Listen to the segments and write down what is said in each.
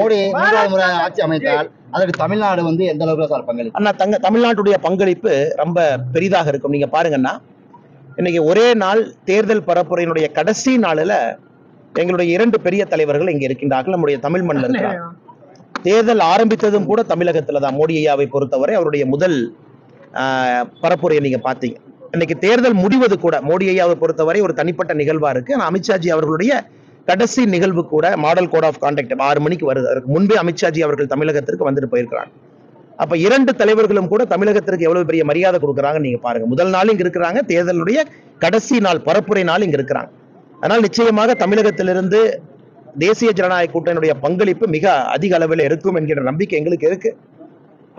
மோடி மூன்றாவது முறை ஆட்சி அமைத்தால் அதற்கு தமிழ்நாடு எந்த அளவுக்கு சார் பங்களிப்பு? அண்ணா தமிழ்நாட்டுடைய பங்களிப்பு ரொம்ப பெரிதாக இருக்கும். நீங்க பாருங்கன்னா இன்னைக்கு ஒரே நாள் தேர்தல் பரப்புரையினுடைய கடைசி நாளில் எங்களுடைய 2 பெரிய தலைவர்கள் இங்க இருக்கின்றார்கள், நம்முடைய தமிழ் மண்ணில் இருக்கிறாங்க. தேர்தல் ஆரம்பித்ததும் கூட தமிழகத்துல தான். மோடி ஐயாவை பொறுத்தவரை அவருடைய முதல் பரப்புரையை நீங்க பாத்தீங்க. இன்னைக்கு தேர்தல் முடிவது கூட மோடி ஐயாவை பொறுத்தவரை ஒரு தனிப்பட்ட நிகழ்வா இருக்கு. ஆனா அமித்ஷாஜி அவர்களுடைய கடைசி நிகழ்வு கூட மாடல் கோட் ஆஃப் கான்டக்ட் 6 மணிக்கு வருது. அதற்கு முன்பே அமித்ஷாஜி அவர்கள் தமிழகத்திற்கு வந்துட்டு போயிருக்கிறாங்க. அப்ப 2 தலைவர்களும் கூட தமிழகத்திற்கு எவ்வளவு பெரிய மரியாதை கொடுக்குறாங்க நீங்க பாருங்க. முதல் நாள் இங்க இருக்கிறாங்க, தேர்தலுடைய கடைசி நாள் பரப்புரை நாள் இங்க இருக்கிறாங்க. அதனால் நிச்சயமாக தமிழகத்திலிருந்து தேசிய ஜனநாயக கூட்டணியுடைய பங்களிப்பு மிக அதிக அளவில் இருக்கும் என்கிற நம்பிக்கை எங்களுக்கு இருக்கு.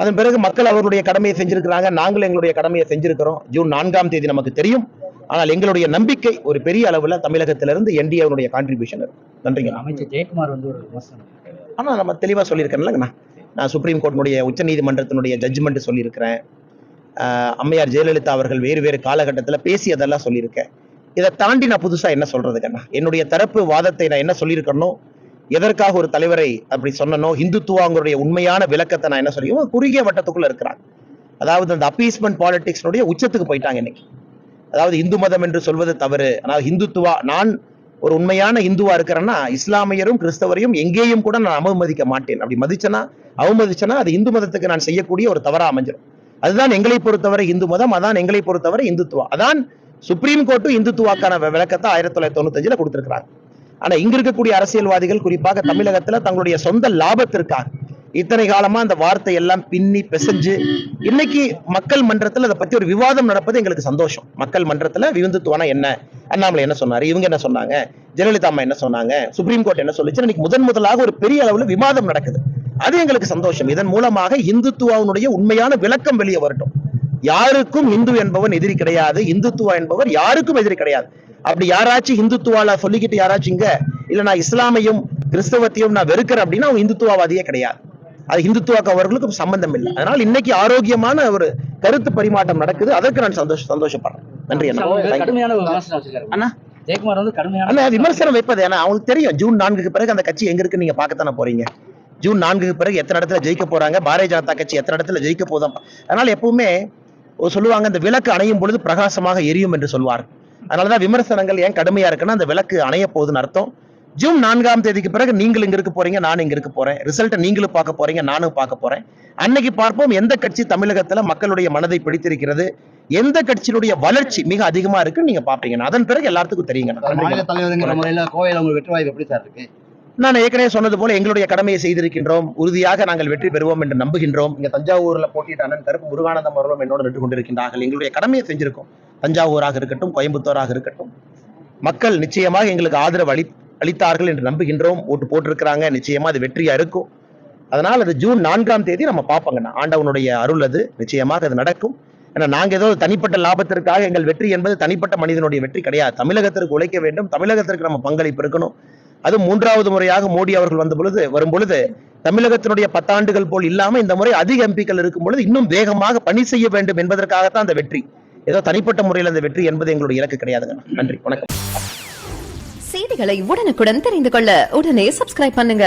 அதன் பிறகு மக்கள் அவர்களுடைய கடமையை செஞ்சிருக்கிறாங்க, நாங்களும் எங்களுடைய கடமையை செஞ்சிருக்கிறோம். ஜூன் 4ஆம் தேதி நமக்கு தெரியும். ஆனால் எங்களுடைய நம்பிக்கை ஒரு பெரிய அளவில் தமிழகத்திலிருந்து என்டிஏவுடைய கான்ட்ரிபியூஷன் இருக்கு. நன்றிங்க. அமைச்சர் ஜெயக்குமார் ஒரு ஆனா நம்ம தெளிவா சொல்லியிருக்கேன்லங்கண்ணா. நான் சுப்ரீம் கோர்ட்டினுடைய உச்ச நீதிமன்றத்தினுடைய ஜட்ஜ்மெண்ட் சொல்லியிருக்கிறேன். அம்மையார் ஜெயலலிதா அவர்கள் வேறு வேறு காலகட்டத்தில் பேசியதெல்லாம் சொல்லியிருக்கேன். இதை தாண்டி நான் புதுசா என்ன சொல்றதுக்கண்ணா? என்னுடைய தரப்பு வாதத்தை நான் என்ன சொல்லியிருக்கணும், எதற்காக ஒரு தலைவரை அப்படி சொன்னனோ, இந்துத்துவாங்களுடைய உண்மையான விளக்கத்தை நான் என்ன சொல்லி குறுகிய வட்டத்துக்குள்ள இருக்கிறாங்க. அதாவது அந்த அப்பீஸ்மெண்ட் பாலிடிக்ஸ்னுடைய உச்சத்துக்கு போயிட்டாங்க இன்னைக்கு. அதாவது இந்து மதம் என்று சொல்வது தவறு, ஆனால் இந்துத்துவா, நான் ஒரு உண்மையான இந்துவா இருக்கிறேன்னா இஸ்லாமியரும் கிறிஸ்தவரையும் எங்கேயும் கூட நான் அவமதிக்க மாட்டேன். அப்படி அவமதிச்சனா அது இந்து மதத்துக்கு நான் செய்யக்கூடிய ஒரு தவறா அமைஞ்சிடும். அதுதான் எங்களை பொறுத்தவரை இந்து மதம், அதான் எங்களை பொறுத்தவரை இந்துத்துவா. அதான் சுப்ரீம் கோர்ட்டும் இந்துத்துவாக்கான விளக்கத்தை 1995 கொடுத்திருக்கிறாங்க. ஆனா இங்க இருக்கக்கூடிய அரசியல்வாதிகள் குறிப்பாக தமிழகத்துல தங்களுடைய சொந்த லாபத்திற்காக இத்தனை காலமா அந்த வார்த்தை எல்லாம் பின்னி பிசைஞ்சு இன்னைக்கு மக்கள் மன்றத்துல அதை பத்தி ஒரு விவாதம் நடப்பது எங்களுக்கு சந்தோஷம். மக்கள் மன்றத்துல இந்துத்துவானா என்ன, அண்ணாமலை என்ன சொன்னாரு, இவங்க என்ன சொன்னாங்க, ஜெயலலிதா அம்மா என்ன சொன்னாங்க, சுப்ரீம் கோர்ட் என்ன சொல்லுச்சு, இன்னைக்கு முதலாக ஒரு பெரிய அளவுல விவாதம் நடக்குது. அது எங்களுக்கு சந்தோஷம். இதன் மூலமாக இந்துத்துவாவுடைய உண்மையான விளக்கம் வெளியே வரட்டும். யாருக்கும் இந்து என்பவன் எதிரி கிடையாது, இந்துத்துவா என்பவர் யாருக்கும் எதிரி கிடையாது. அப்படி யாராச்சும் இந்துத்துவால சொல்லிக்கிட்டு யாராச்சும் இங்க இல்ல நான் இஸ்லாமையும் கிறிஸ்தவத்தையும் நான் வெறுக்கிறேன் அப்படின்னா அவங்க இந்துத்துவவாதியே கிடையாது. அது இந்துத்துவாக்கு அவர்களுக்கும் சம்பந்தம் இல்லை. அதனால இன்னைக்கு ஆரோக்கியமான ஒரு கருத்து பரிமாற்றம் நடக்குது. அதற்கு நான் சந்தோஷப்படுறேன். நன்றி அண்ணா. ஜெயக்குமார் விமர்சனம் வைப்பது ஏன்னா அவங்களுக்கு தெரியும் ஜூன் 4க்கு பிறகு அந்த கட்சி எங்க இருக்கு நீங்க பார்க்கத்தானே போறீங்க. ஜூன் 4க்கு பிறகு எத்தனை இடத்துல ஜெயிக்க போறாங்க, பாரதிய ஜனதா கட்சி எத்தனை இடத்துல ஜெயிக்க போதும். அதனால எப்பவுமே சொல்லுவாங்க இந்த விளக்கு அணையும் பொழுது பிரகாசமாக எரியும் என்று சொல்வார். அதனாலதான் விமர்சனங்கள் ஏன் கடுமையா இருக்குன்னா அந்த விளக்கு அணைய போகுதுன்னு அர்த்தம். ஜூன் 4ஆம் தேதிக்கு பிறகு நீங்கள் இங்க இருக்க போறீங்க, நானும் இங்க இருக்க போறேன். ரிசல்ட்டை நீங்களும் பார்க்க போறீங்க, நானும் பார்க்க போறேன். அன்னைக்கு பார்ப்போம் எந்த கட்சி தமிழகத்துல மக்களுடைய மனதை பிடித்திருக்கிறது, எந்த கட்சியினுடைய வளர்ச்சி மிக அதிகமா இருக்குன்னு நீங்க பாப்பீங்க. அதன் பிறகு எல்லாத்துக்கும் தெரியுங்க. மாநில தலைவருங்கிற முறையில கோவையில் உங்களுக்கு வெற்றி வாய்ப்பு எப்படி சார் இருக்கு? நான் ஏற்கனவே சொன்னது போல எங்களுடைய கடமையை செய்திருக்கின்றோம். உறுதியாக நாங்கள் வெற்றி பெறுவோம் என்று நம்புகின்றோம். இங்க தஞ்சாவூர்ல போட்டியிட்ட அண்ணன் கருப்பு முருகானந்தம் அவர்களும் என்னோடு நின்று கொண்டிருக்கின்றார்கள். எங்களுடைய கடமையை செஞ்சிருக்கோம். தஞ்சாவூராக இருக்கட்டும், கோயம்புத்தூராக இருக்கட்டும், மக்கள் நிச்சயமாக எங்களுக்கு ஆதரவு அளித்தார்கள் என்று நம்புகின்றோம். ஓட்டு போட்டிருக்கிறாங்க. நிச்சயமா அது வெற்றியா இருக்கும். அதனால் அது ஜூன் 4ஆம் தேதி நம்ம பார்ப்போங்கண்ணா. ஆண்டவனுடைய அருள் அது நிச்சயமாக அது நடக்கும். ஏன்னா நாங்க ஏதோ தனிப்பட்ட லாபத்திற்காக எங்கள் வெற்றி என்பது தனிப்பட்ட மனிதனுடைய வெற்றி கிடையாது. தமிழகத்திற்கு உழைக்க வேண்டும், தமிழகத்திற்கு நம்ம பங்களிப்பு இருக்கணும். அது 3வது முறையாக மோடி அவர்கள் வரும் பொழுது தமிழகத்தினுடைய 10 ஆண்டுகள் போல் இல்லாம இந்த முறை அதிக எம்பிக்கள் இருக்கும் பொழுது இன்னும் வேகமாக பணி செய்ய வேண்டும் என்பதற்காகத்தான் அந்த வெற்றி. ஏதோ தனிப்பட்ட முறையில் அந்த வெற்றி என்பது எங்களுடைய இலக்கு கிடையாதுங்க. நன்றி, வணக்கம். செய்திகளை உடனுக்குடன் தெரிந்து கொள்ள உடனே சப்ஸ்கிரைப் பண்ணுங்க.